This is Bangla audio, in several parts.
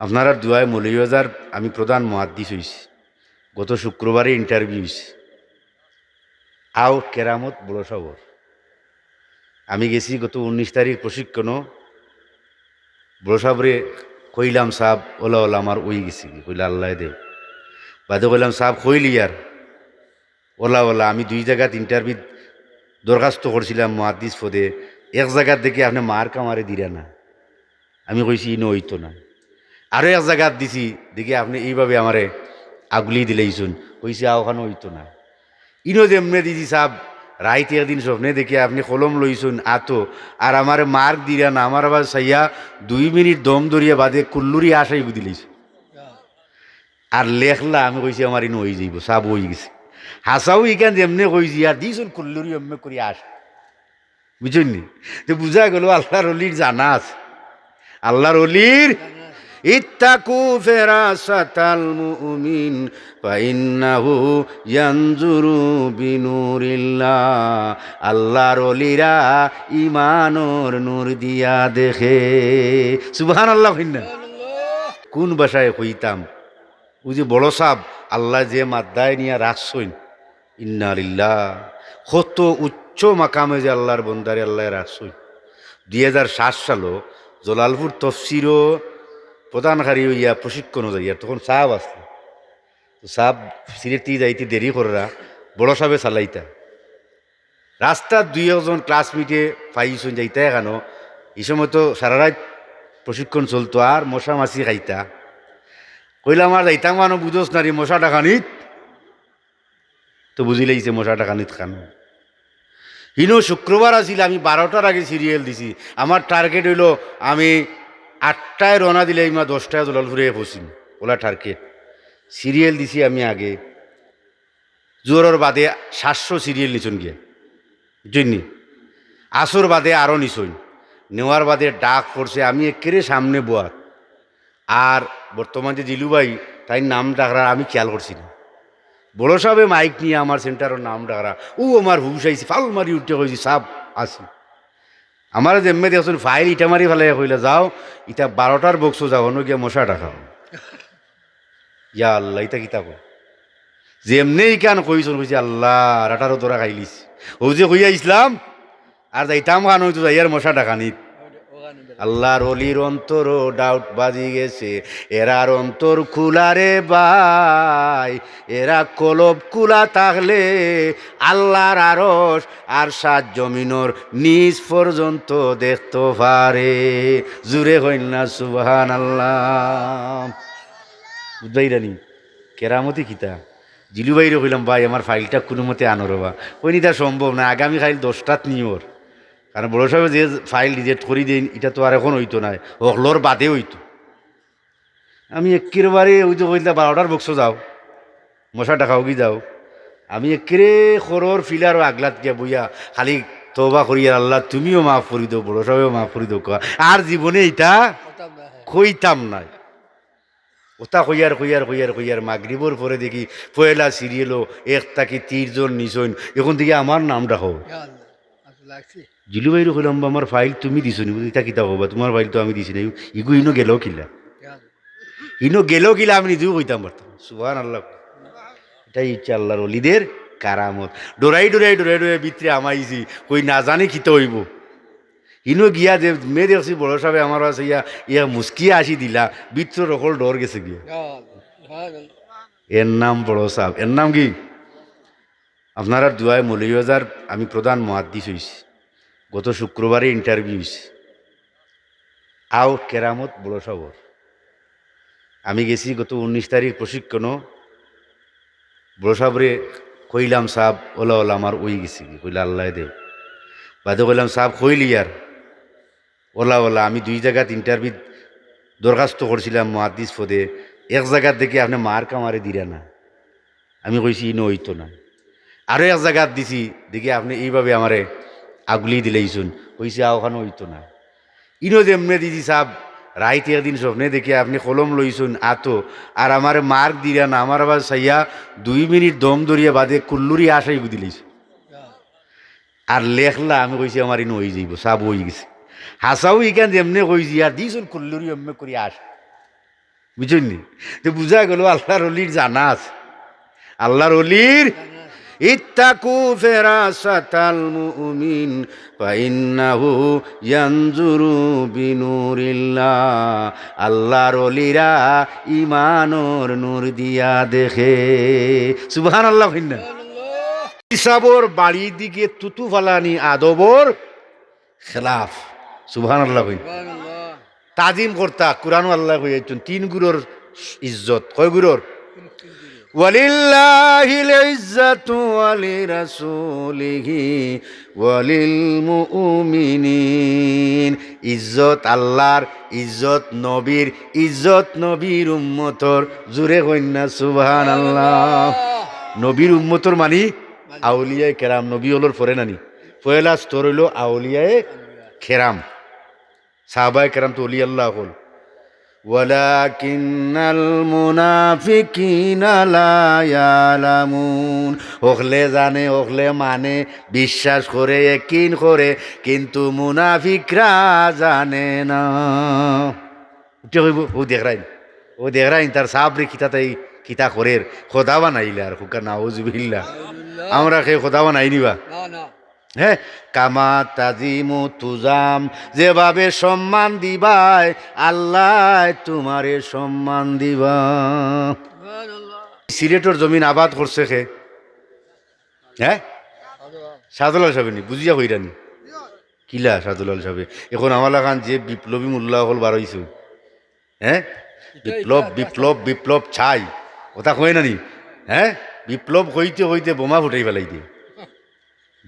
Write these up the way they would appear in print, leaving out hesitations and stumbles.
আপনারা দুয়ায় মৌলভীবাজার আমি প্রধান মুহাদ্দিস হইছি। গত শুক্রবারে ইন্টারভিউ হইছে। আও কেরামত বড় সবর। আমি গেছি গত 19 তারিখ প্রশিক্ষণও বড় সাবরে কইলাম সাহ ওলা ওলা আমার ওই গেছি কইলা আল্লাহ দেব বাদে কইলাম সাহ কইলি আর ওলা ওলা আমি 2 জায়গাত ইন্টারভিউ দরখাস্ত করছিলাম মুহাদ্দিস পদে। এক জায়গার দেখে আপনি মার কামারে দিরা না। আমি কইছি ইনো হইতো না। আরও এক জায়গাত দিছি দেখি আপনি এইভাবে আমারে আগুলি দিলেইছুন কইছি ওখানে হইতো না। ইনো যেমনে দিছি সাহ রাইতে একদিন স্বপ্নে দেখি আপনি কলম লইছুন আতো আর আমার মার্ক দিরা না। আমার আবার সাইয়া 2 মিনিট দম ধরিয়া বাদে কুল্লুরি আশাই দিলেইছ আর লেখলা। আমি কইছি আমার ইনো হয়ে যাইব সাব হয়ে গেছে। হাসাও ইকান যেমনে কইছি আর দিছুন কুল্লুরি এমনি করি আস বুঝছেন নি। তো বুঝা গেল আল্লাহর অলির জানা আছে। আল্লাহর অলির ইত্তাকু ফিরাসাতাল মুমিন ফাইন্নাহু ইয়ানজুরু বিনুরিল্লাহ। আল্লাহর ওলিরা ঈমানের নূর দিয়া দেখে। সুবহানাল্লাহ। কোন ভাষায় কইতাম ও যে বড় সাব আল্লাহ যে মাদ্দায় নিয়া রাখছইন ইন্না লিল্লাহ। কত উচ্চ মাকামে যে আল্লাহর বন্দারে আল্লাহ রাখছইন। 2007 সালও জলালপুর তফসিরও প্রধানকারী হইয়া প্রশিক্ষণ যাইয়া তখন সাহাব আসলো। তো সাহাব সিলেটি যাইতে দেরি করা বড় সাহেবে চালাইতা রাস্তার 2-1 ক্লাসমেটে পাইছুন যাইতা কেন। এই সময় তো সারা রাত প্রশিক্ষণ চলতো আর মশা মাছি খাইতা। কইলাম আর যাইতাম মানো বুঝোস নারী মশা ডাকানিত। তো বুঝি লাইছে মশা ডাকানিত খান। হিনো শুক্রবার আসিল আমি 12টার আগে সিরিয়াল দিছি। আমার টার্গেট হইল আমি 8টায় রওনা দিলে আমি 10টায় জলালপুরে পৌঁছিম ওলা টার্গেট। সিরিয়াল দিছি আমি আগে জোরের বাদে 700 সিরিয়াল নিছুন গিয়ে বুঝলি। আসর বাদে আরও নিছুন নেওয়ার বাদে ডাক পড়ছে আমি একেবারে সামনে বোয়ার। আর বর্তমান যে জিলুভাই তাই নাম ডাকরা আমি খেয়াল করছি না। বড় সাহেবে মাইক নিয়ে আমার সেন্টারের নাম ডাকরা ও আমার হুশ আইছি ফাল মারি উঠে কইছি সাপ আসি। আমার যেমনি দেখুন ফাইল ইটা মারি ফেলে কইলে যাও ইটা 12টার বক্সও যাও অন্য গিয়ে মশা ডাকাও। ইয়া আল্লাহ ইটা কিতা কো যেমনি কেন কইছুন কইছি আল্লাহ রাটারও তোরা খাইলিস ও যে কইয়া ইসলাম আর যাইতাম খান হইতো যাইয়ার মশা ডাকানিত। আল্লাহর অলির অন্তর ডাউট বাজি গেছে। এরার অন্তর খুলারে ভাই এরা কলব কুলা থাকলে আল্লাহর আরশ আর 7 জমিনর নিজ পর্যন্ত দেখতে পারে। জুড়ে হইল না সুবহানাল্লাহ। বুঝবাইরানি কেরামতি কিতা জিলু বাইরে কইলাম ভাই আমার ফাইলটা কোনো মতে আনো রবা। ওই নিতা সম্ভব না আগামী ফাইল 10টাত নিওর। কারণ বড় সাহেব যে ফাইল রিজেক্ট করি দিন এটা তো আর এখন হইতো না হকলোর বাদে হইতো। আমি একেবারে ওই যে কইলা 12টার বক্স যাও মশা ডাকাও কি যাও। আমি একেরে খরর ফিলার আগলাত গিয়া বইয়া খালি তওবা করিয়া আল্লাহ তুমিও মাফ করি দাও বড় সাহেবও মাফ করি দাও। আর জীবনে এটা কইতাম নাই। ওটা কইয়ার কইয়ার কইয়ার কইয়ার মাগরিবর পরে দেখি পয়লা সিরিয়ালও 1 থেকে 30 জন নিছইন। এখন থেকে আমার নাম রাখো জিলু ভাইরও কইলাম আমার ফাইল তুমি দিছো নি এটা কিতা হবা তোমার ফাইল তো আমি দিছি না। ইগু ইনো গেল কিলা ইনো গেল কিলা আমি নিজেও কইতাম পারতাম। সুবহানাল্লাহ। এটাই ইচ্ছা আল্লাহর ওলিদের কারামত। ডোরাই ডোরাই ডোরাই ডোরাই ভিতরে আমাইছি কই না জানি কিতা হইব। ইনো গিয়া যে মেয়ে দেখছি বড় সাহেব আমার কাছে ইয়া মুস্কিয়া আসি দিলা ভিতর রকল ডর গেছে গিয়া। এর নাম বড় সাহেব। এর নাম কি আপনারা দুয়ায় মৌলভীবাজার আমি প্রধান মুহাদ্দিস হইছি। গত শুক্রবারে ইন্টারভিউ হইছে। আও কেরামত বড় সবর। আমি গেছি গত 19 তারিখ প্রশিক্ষণও বড় সাবরে কইলাম সাহ ওলা ওলা আমার ওই গেছি কইলা আল্লাহ দেব বাদে কইলাম সাহ কইলি আর ওলা ওলা আমি 2 জায়গাত ইন্টারভিউ দরখাস্ত করছিলাম মুহাদ্দিস পদে। এক জায়গার দেখে আপনি মার কামারে দিরা না। আমি কইছি ইনো হইতো না। আরও এক জায়গাত দিছি দেখি আপনি এইভাবে আমারে আগুলি দিলেইছুন কইছি ওখানে হইতো না। ইনো যেমনে দিছি সাহ রাইতে একদিন স্বপ্নে দেখি আপনি কলম লইছুন আতো আর আমার মার্ক দিরা না। আমার আবার সাইয়া 2 মিনিট দম ধরিয়া বাদে কুল্লুরি আশাই দিলেইছ আর লেখলা। আমি কইছি আমার ইনো হয়ে যাইব সাব হয়ে গেছে। হাসাও ইকান যেমনে কইছি আর দিছুন কুল্লুরি এমনি করি আস বুঝছেন নি? তো বুঝা গেল আল্লাহর অলির জানা আছে, আল্লাহর অলির ইত্তাকু ফিরাসাতাল মুমিন ফাইন্নাহু ইয়ানজুরু বিনুরিল্লাহ। আল্লাহর অলিরা ইমানোর নূর দিয়া দেখে। সুবহানাল্লাহ। ভিন্ন হিসাবর বাড়ির দিকে তুতু ফালানি আদবর খেলাফ। সুবহানাল্লাহ। ভিন্ন তাজিম করতা কুরআন আল্লাহ কইছেন তিন গুরুর ইজ্জত, কয় গুরুর? ওয়ালিল্লাহিল ইজ্জাতু ওয়ালিরাসূলিহি ওয়ালিল মুমিনিন। ইজ্জত আল্লাহর, ইজ্জত নবীর, ইজ্জত নবীর উম্মতর। জুরে কইনা সুবহানাল্লাহ। নবীর উম্মতর মানি আউলিয়ায়ে কেরাম। নবী হলোর পরে নানি পয়লা স্তর হইল আউলিয়ায়ে কেরাম। সাহাবায়ে কেরাম তো অলি আল্লাহ হল। ওয়ালাকিন্নাল মুনাফিকিনা লা ইয়ালামুন। ওখলে জানে, ওখলে মানে, বিশ্বাস করে, ইয়াকিন করে, কিন্তু মুনাফিকরা জানে না। উঠে কইব ও দেখরাইন, ও দেখরাইন তার সাবরে কিতা তাই কিতা করে খোদা বানাইলে আর হুকা নাউজুবিল্লাহ। আমরা খে খোদা বানাই নিবা হ্যাঁ। কামা তাজিমু তুজাম, যেভাবে সম্মান দিবাই আল্লাহ তোমারে সম্মান দিবা। সিলেটর জমিন আবাদ করছে খে হ্যাঁ সাদুলাল সাহেব নি বুঝিয়া হইরানি কিলা সাদুলাল সাহেব। এখন আমালা খান যে বিপ্লবী মোল্লা হল বার হইছে হ্যাঁ, বিপ্লব বিপ্লব বিপ্লব ছাই ওটা কয় নানি হ্যাঁ। বিপ্লব হইতে হইতে বোমা ফুটাই ফেলাই দিয়ে।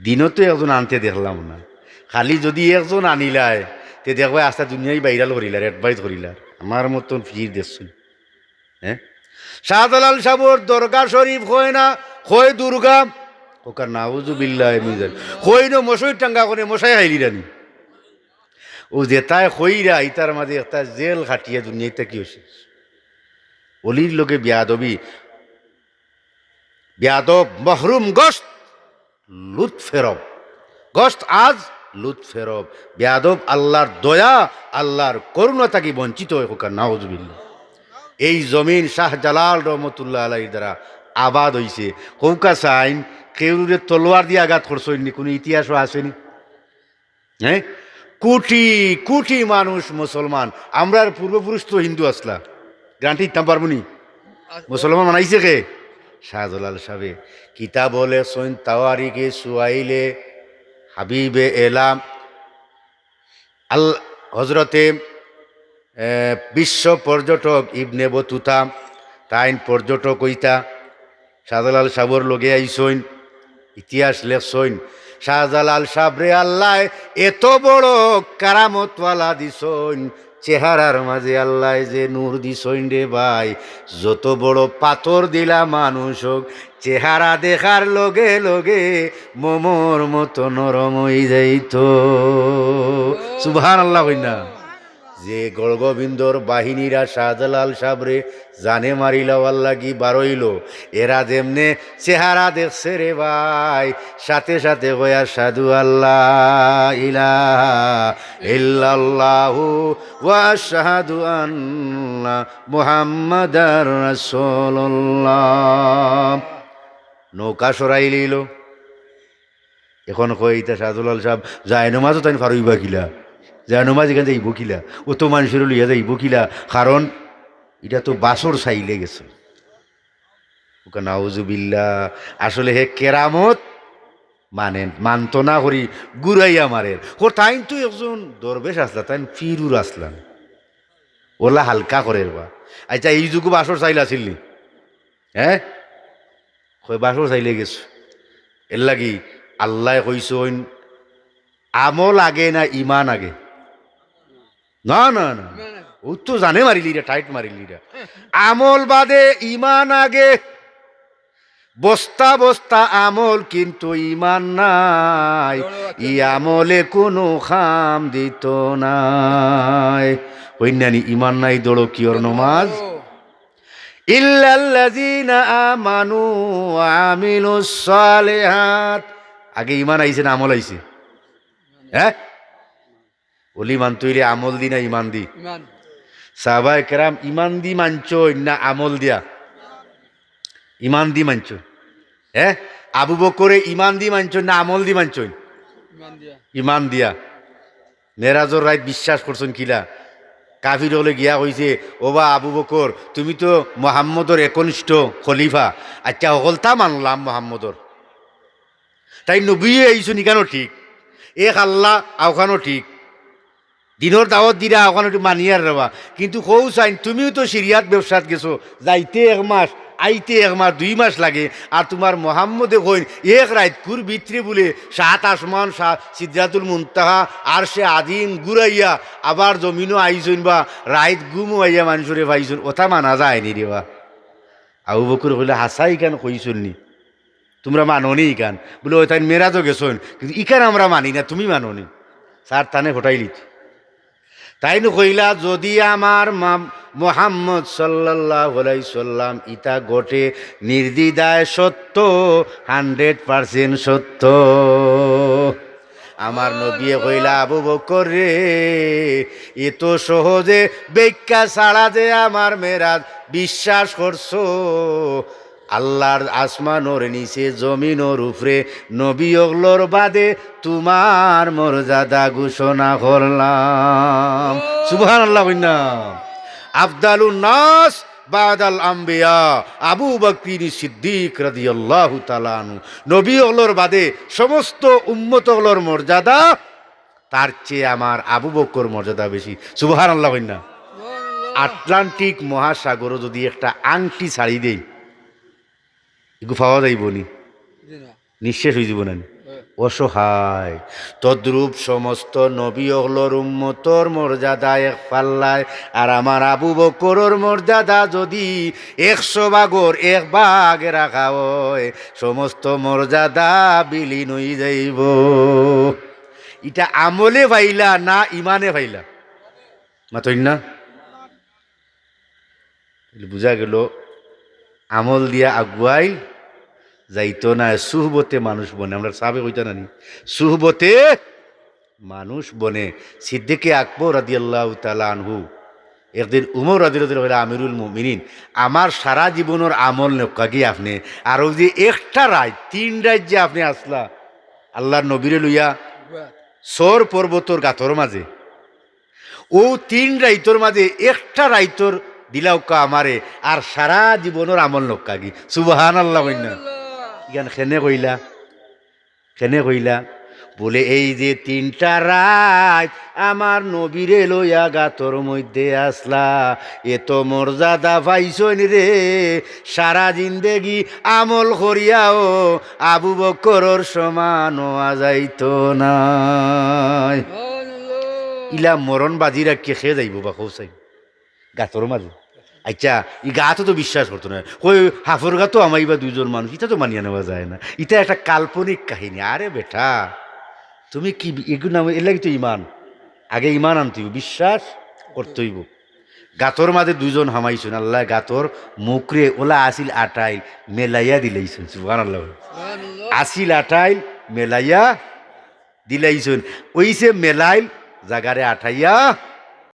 দিনতো একজন আনতে দেখলাম না, খালি যদি একজন আনিলায় তে দেখবে আস্তা দুনিয়ায় বাইরাল করিলার, অ্যাডভাইস করিলার। আমার মতন ফির দেখছুন হ্যাঁ। শাহজালাল সাবর দরগা শরীফ হয় না, হয় দুর্গা ওকার নাউজুবিল্লাহ মিজান হই না মশাই টাঙ্গা করে মশাই হাইলি রানি। ও যেতায় হইরা ইতার মাঝে একটা জেল খাটিয়ে দুনিয়াতে কি হয়েছে। অলির লোকে বিয়াদবি, বিয়াদব মহরুম গস্ত লুৎ ফেরব, গস্ত আজ লুৎ ফেরব। বেয়াদব আল্লাহর দয়া, আল্লাহর করুণা তাকে বঞ্চিত হয়ে হোক নাউজুবিল্লাহ। এই জমিন শাহজালাল রহমতুল্লাহ আলাইহির দ্বারা আবাদ হইছে। কৌকা সাইন কেউরে তলোয়ার দিয়ে আঘাত করছনি, কোনো ইতিহাসও আসেনি হ্যাঁ। কোটি কোটি মানুষ মুসলমান। আমরার পূর্বপুরুষ তো হিন্দু আসলা, গ্রান্টি ইতাম পারবনি। মুসলমান মানাইছে কে? শাহজালাল সাহেব। কিতাব বলে সৈন তাওয়ারিকে সুয়াইলে হাবিবে এলাম আল হজরতে বিশ্ব পর্যটক ইবনে বতুতা তাইন পর্যটক হইতা শাহজালাল সাবর লগে আইসইন, ইতিহাস লেখসইন। শাহজালাল সাবরে আল্লাহ এত বড় কারামতওয়ালা দিসইন, চেহারার মাঝে আল্লাহ যে নূর দিসইন রে ভাই। যত বড় পাথর দিলা মানুষ হোক, চেহারা দেখার লগে লগে মোমর মতো নরম হয়ে যাইত। সুবহানাল্লাহ হইনা। যে গড়গোবিন্দর বাহিনীরা শাহজালাল সাবরে জানে মারিলাওয়ার লাগি বারইল, এরা যেমনে চেহারা দেখছে রে ভাই, সাথে সাথে কয়া সাধু আল্লাহ ইলাহা ইল্লাল্লাহু ওয়া আশহাদু আন্না মুহাম্মাদার রাসূলুল্লাহ। নৌকা সরাই লইল। এখন কইতা শাহজালাল সাহেব যায় নমাজও তাই ফারুইবা কিলা, যায় নমাজ এখান যাইব কিলা, ও তো মানুষের লইয়া যাইব কিলা, কারণ এটা তো বাসর চাইলে গেছে। ওকে নাউজুবিল্লাহ। আসলে হে কেরামত মানেন মানত না করি গুড়াইয়া মারের। ও তাইন তো একজন দরবেশ আসলা, তাইন ফিরুর আসলাম, ওলা হালকা করে বা। আচ্ছা এই যুগ বাসর চাইলে আসিলনি হ্যাঁ, কই বাসর চাইলে গেছ। এর লাগি আল্লাহ কইসইন আমল আগে না ইমান আগে? না না না, ও তো জানে মারিলিরা, টাইট মারিলিরা। আমল বাদে ইমান আগে। বস্তা বস্তা আমল কিন্তু ইমান নাই, ই আমলে কোনো খাম দিত নাই। হইনানি ইমান নাই দৌড়ো কিওর নমাজ। ইল্লাল্লাযীনা আমানু ওয়া আমিলুস সালিহাত। আগে ইমান আইছে না আমল আইছে? হ্যাঁ, ওলি মান তৈরি আমল দি না ইমান দি? সাহাবায়ে কেরাম ইমান দি মানছো না আমল দিয়া? ইমান দি মানছো। হ্যাঁ, আবু বকরে ইমান দি মানছো না আমল দি মানছো? ইমান দিয়া। মেরাজর রাত বিশ্বাস করছেন কিলা? কাফির হলে গিয়া কইছে, ওবা আবু বকর তুমি তো মোহাম্মদর একনিষ্ঠ খলিফা, আচ্ছা হলতা মানলাম মোহাম্মদর, তাই নবী আইসুন ইখানো ঠিক, এক আল্লাহ আওখানো ঠিক, দিনের দাওয়াত দিরা ওখানে একটু মানিয়ার রবা, কিন্তু কৌ চাইন তুমিও তো সিরিয়াত ব্যবসাত গেছো, যাইতে 1 মাস আইতে 1 মাস 2 মাস লাগে, আর তোমার মোহাম্মদে কইন এক রাত কুর ভিতরে বলে 7 আসমান সিদরাতুল মুনতাহা আর সে আদিম ঘুরাইয়া আবার জমিনও আইসুন বা রাত গুমও আইয়া মানুষরে পাইছুন, ওটা মানা যায়নি রে বা। আবু বকর কইলে হাসাই কেন কইছুন নি, তোমরা মাননি ইকান, বলে ওই তাই মেরাজও গেছন, কিন্তু ইকান আমরা মানি না, তুমি মাননি। স্যার তানে ঘটাইলি তাই নু কইলা, যদি আমার মোহাম্মদ সাল্লাল্লাহু আলাইহি সাল্লাম ইতা গোটে নির্দ্বিধায় সত্য, 100% সত্য। আমার নবী কইলা, আবু বকর রে এত সহজে ব্যাখ্যা ছাড়া যে আমার মেরাজ বিশ্বাস করছো, আল্লাহর আসমানোর নিচে জমিনোর উপরে নবী ওগুলোর বাদে তোমার মর্যাদা ঘোষণা করলাম। সুবহানাল্লাহ কইনা। আফদালুন নাস বাদাল আম্বিয়া আবু বকর সিদ্দিক রাদিয়াল্লাহু তাআলা আনহু, নবী ওগুলোর বাদে সমস্ত উম্মত ওগুলোর মর্যাদা তার চেয়ে আমার আবু বকর মর্যাদা বেশি। সুবহানাল্লাহ কইনা। আটলান্টিক মহাসাগরও যদি একটা আংটি ছাড়ি দেই, এগু পাওয়া যাইব নি? নিঃশেষ হয়ে যাব না? অসহায়। তদ্রূপ সমস্ত নবী ওগুলোর উম্মতর মর্যাদা এক পাল্লায়, আর আমার আবু বকরের মর্যাদা যদি 100 ভাগর 1 ভাগে রাখা হয়, সমস্ত মর্যাদা বিলীন হয়ে যাইব। এটা আমলে ভাইলা না ইমানে ভাইলা? মাতই না, বুঝা গেল আমল দিয়া আগুয়াই যাইতো না, সুহবতে মানুষ বনে। আমরা সাবে কইতা নানি, সুহবতে মানুষ বনে। সিদ্দিকে আকবর রাদিয়াল্লাহু তাআলা আনহু একদিন উমর রাদিয়াল্লাহু তাআলা আমিরুল মুমিনিন, আমার সারা জীবনের আমল নকাগি আপনি, আর ওই যে একটা রাত 3 রাত যে আপনি আসলা আল্লাহর নবীরে লইয়া সর পর্বতর গাতর মাঝে, ও 3 রাইতর মাঝে একটা রাইতর দিলাউকা আমারে, আর সারা জীবনের আমল নকাগি। সুবহানাল্লাহ কইনা। ইগান খেনে কইলা, খেনে কইলা? বলে এই যে 3টা রাত আমার নবীরে লইয়া গাতর মধ্যে আসলা, এত মর্যাদা পাইছন রে, সারা জিন্দেগি আমল করিয়াও আবু বকরর সমান হওয়া যাইতো না। ইলা মরণ বাজি রাখিয়ে খেয়ে যাইব বা কৌসাই গাতর মাঝে। আচ্ছা, ই গাতো তো বিশ্বাস করতো না, কই হাফর গাতো আমাই বা 2জন মানুষ, এটা তো মানিয়ে নেওয়া যায় না, এটা একটা কাল্পনিক কাহিনী। আরে বেটা তুমি কি এগুলো নাম, এর লাগে তো ইমান, আগে ইমান আনতেইব, বিশ্বাস করতেইব। গাতর মাঝে 2জন হামাইছেন, আল্লাহ গাতর মুখরে ওলা আসিল আটাইল মেলাইয়া দিলাইছেন। সুবহানাল্লাহ। আসিল আটাইল মেলাইয়া দিলাইছেন, ওই সে মেলাইল জাগারে আঠাইয়া